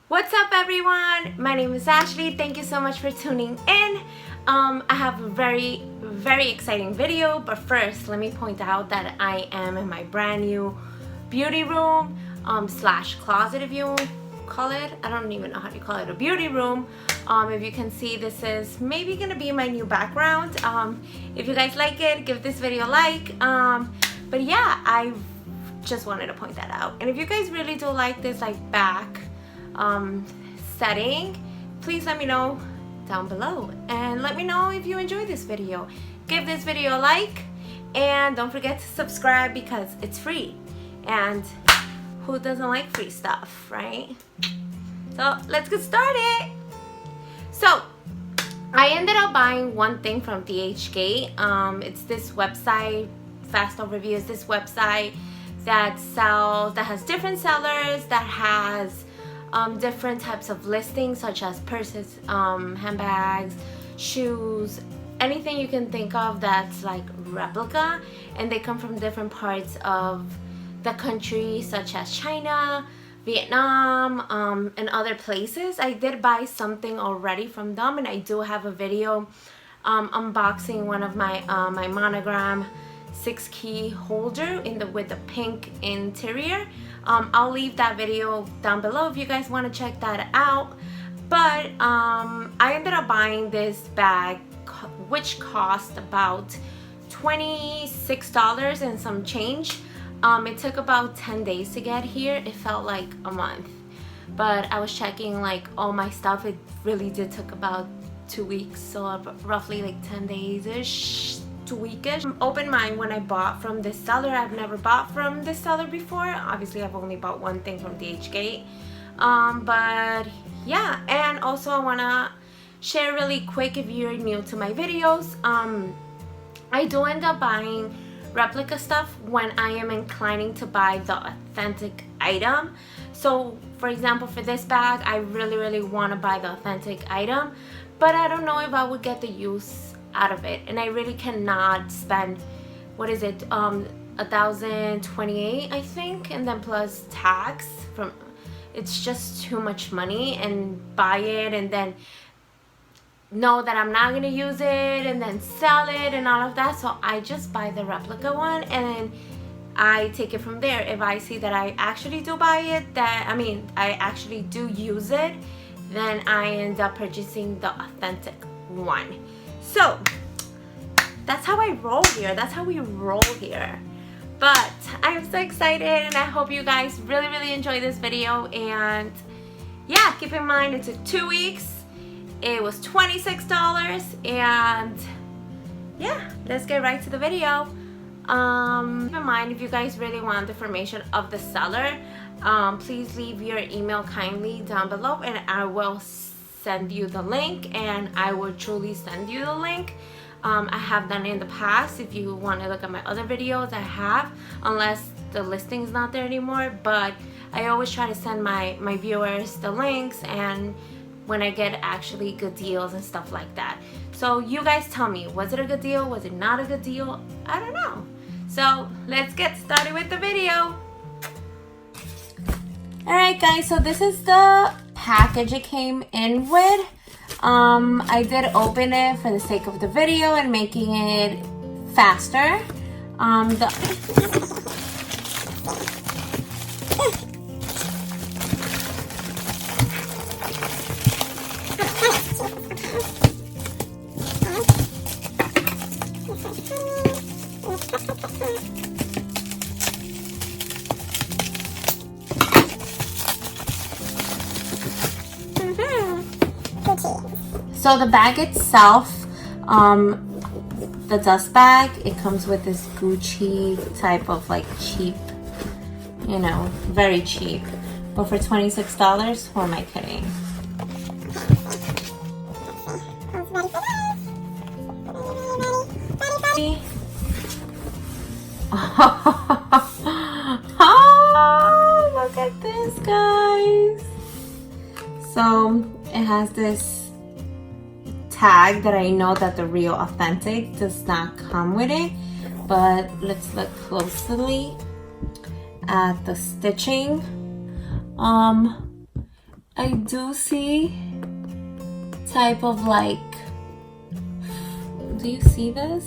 What's up everyone? My name is Ashley. Thank you so much for tuning in. I have a very exciting video, but first let me point out that I am in my brand new beauty room slash closet, if you call it. I don't even know how to call it, a beauty room. If you can see, this is maybe gonna be my new background. If you guys like it, give this video a like. But yeah, I just wanted to point that out. And if you guys really do like this back setting, please let me know down below and let me know if you enjoy this video. Give this video a like and don't forget to subscribe because it's free, and who doesn't like free stuff, right? So let's get started. So I ended up buying one thing from DHGATE. It's this website, Fast Overview is this website that has different sellers, that has different types of listings such as purses, handbags, shoes, anything you can think of that's like replica, and they come from different parts of the country such as China, Vietnam, and other places. I did buy something already from them, and I do have a video unboxing one of my my monogram 6-key holder with the pink interior. I'll leave that video down below if you guys want to check that out. But I ended up buying this bag, which cost about $26 and some change. It took about 10 days to get here. It felt like a month, but I was checking like all my stuff. It really did took about 2 weeks, so roughly like 10 days-ish, 2 weekish. Open mind when I bought from this seller. I've never bought from this seller before. Obviously I've only bought one thing from DHGATE, but yeah. And also I want to share really quick, if you're new to my videos, I do end up buying replica stuff when I am inclining to buy the authentic item. So for example, for this bag, I really want to buy the authentic item, but I don't know if I would get the use out of it, and I really cannot spend, what is it, $1,028 I think, and then plus tax from, it's just too much money, and buy it and then know that I'm not gonna use it and then sell it and all of that. So I just buy the replica one and then I take it from there. If I see that I actually do buy it, that I actually do use it, then I end up purchasing the authentic one. So that's how I roll here. That's how we roll here. But I'm so excited, and I hope you guys really enjoy this video. And yeah, keep in mind it took 2 weeks. It was $26, and yeah, let's get right to the video. Keep in mind, if you guys really want the information of the seller, please leave your email kindly down below, and I will send you the link, and I will truly send you the link. I have done it in the past. If you want to look at my other videos, I have, unless the listing is not there anymore. But I always try to send my viewers the links, and when I get actually good deals and stuff like that. So you guys tell me, was it a good deal? Was it not a good deal? I don't know. So let's get started with the video. Alright guys, so this is the package it came in with. I did open it for the sake of the video and making it faster. So the bag itself, the dust bag, it comes with this Gucci type of like cheap, you know, very cheap. But for $26, who am I kidding? Oh, look at this, guys. So it has this tag that I know that the real authentic does not come with it, but let's look closely at the stitching. I do see type of like, do you see this?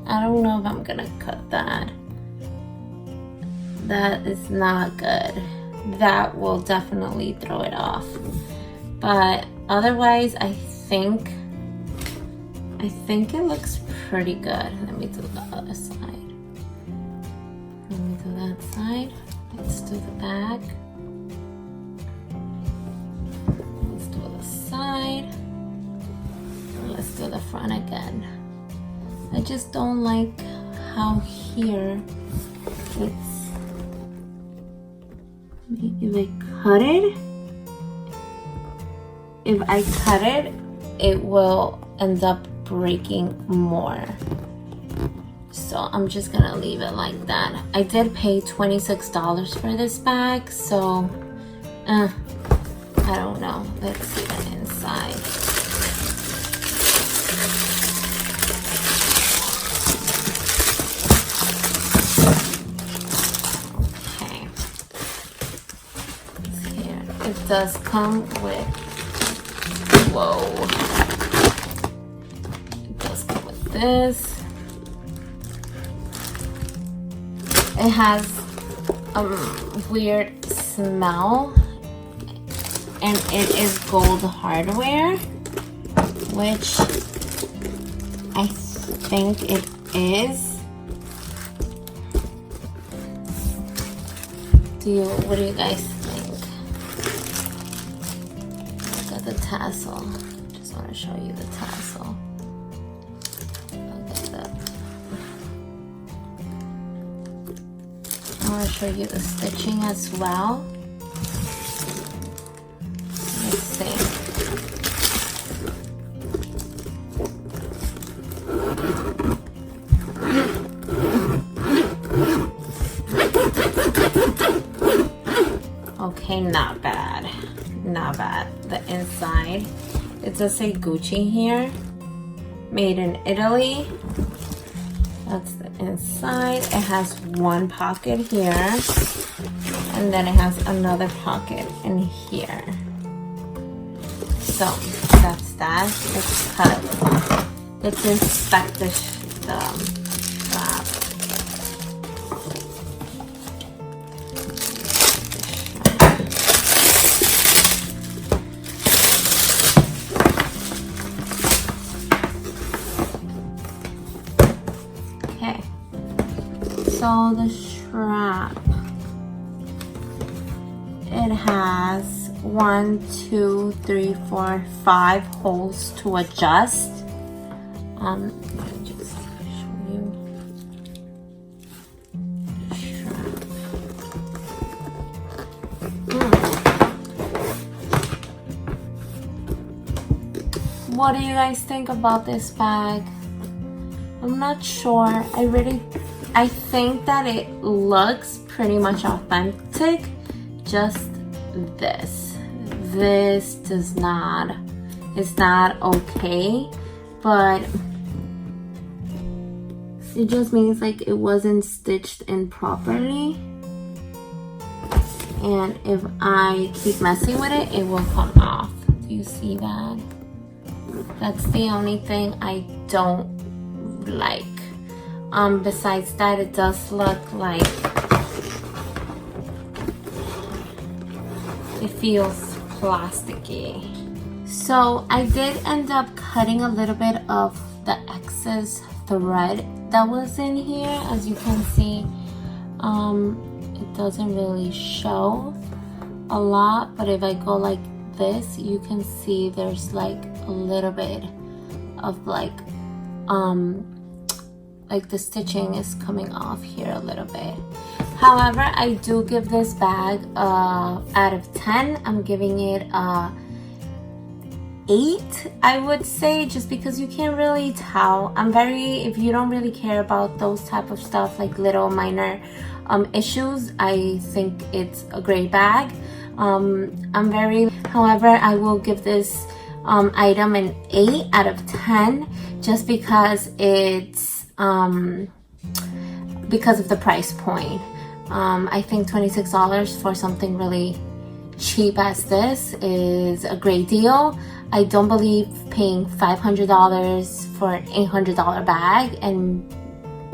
I don't know if I'm gonna cut that. That is not good. That will definitely throw it off. But otherwise, I think it looks pretty good. Let me do the other side. Let me do that side. Let's do the back. Let's do the side. And let's do the front again. I just don't like how here it's, if I cut it, it will end up breaking more. So I'm just gonna leave it like that. I did pay $26 for this bag, so I don't know. Let's see the inside. Okay. Here. It does come with, whoa. It does come with this. It has a weird smell, and it is gold hardware, which I think it is. What do you guys think? Look at the tassel. Just want to show you the tassel. Look at that. I want to show you the stitching as well. Let's see. Okay, not bad. Not bad. The inside, it does say Gucci here. Made in Italy. That's the inside. It has one pocket here, and then it has another pocket in here. So that's that. Let's cut. Let's inspect the strap. Okay. So the strap, it has 1, 2, 3, 4, 5 holes to adjust. Let me just show you the strap. What do you guys think about this bag? I'm not sure. I think that it looks pretty much authentic. Just this does not, it's not okay, but it just means like it wasn't stitched in properly, and if I keep messing with it, it will come off. Do you see that? That's the only thing I don't like. Besides that, it does look like it feels plasticky. So I did end up cutting a little bit of the excess thread that was in here. As you can see, it doesn't really show a lot, but if I go like this, you can see there's like a little bit of like the stitching is coming off here a little bit. However, I do give this bag out of 10. I'm giving it 8, I would say, just because you can't really tell. If you don't really care about those type of stuff, like little minor issues, I think it's a great bag. However, I will give this item an 8 out of 10, just because it's because of the price point. I think $26 for something really cheap as this is a great deal. I don't believe paying $500 for an $800 bag and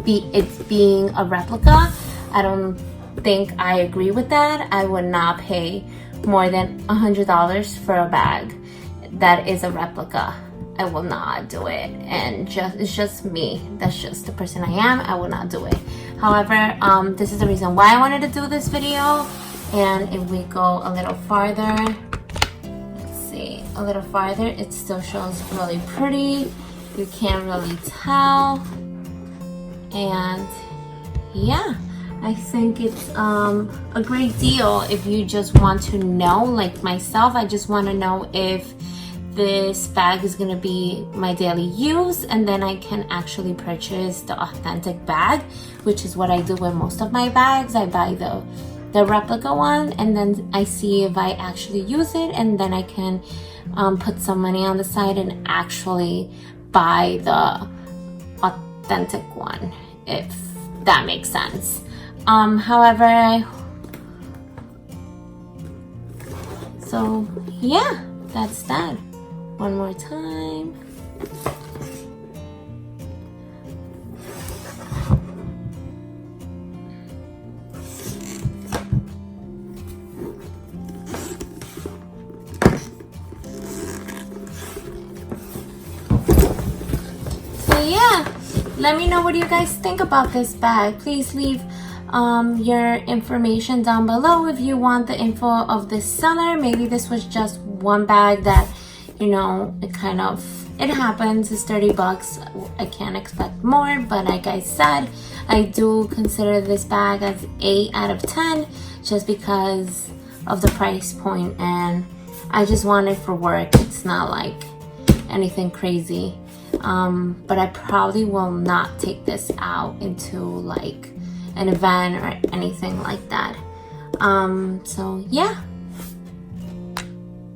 it being a replica. I don't think I agree with that. I would not pay more than $100 for a bag that is a replica. I will not do it, and it's just me. That's just the person I am. I will not do it. However, this is the reason why I wanted to do this video. And if we go a little farther, let's see, a little farther, it still shows really pretty. You can't really tell. And yeah, I think it's a great deal if you just want to know, like myself, I just want to know if this bag is gonna be my daily use, and then I can actually purchase the authentic bag, which is what I do with most of my bags. I buy the replica one, and then I see if I actually use it, and then I can put some money on the side and actually buy the authentic one, if that makes sense. However, so yeah, that's that. One more time. So yeah, let me know what you guys think about this bag. Please leave your information down below if you want the info of this seller. Maybe this was just one bag that, you know, it happens. It's 30 bucks. I can't expect more, but like I said, I do consider this bag as 8 out of 10 just because of the price point, and I just want it for work. It's not like anything crazy. But I probably will not take this out into like an event or anything like that. So yeah.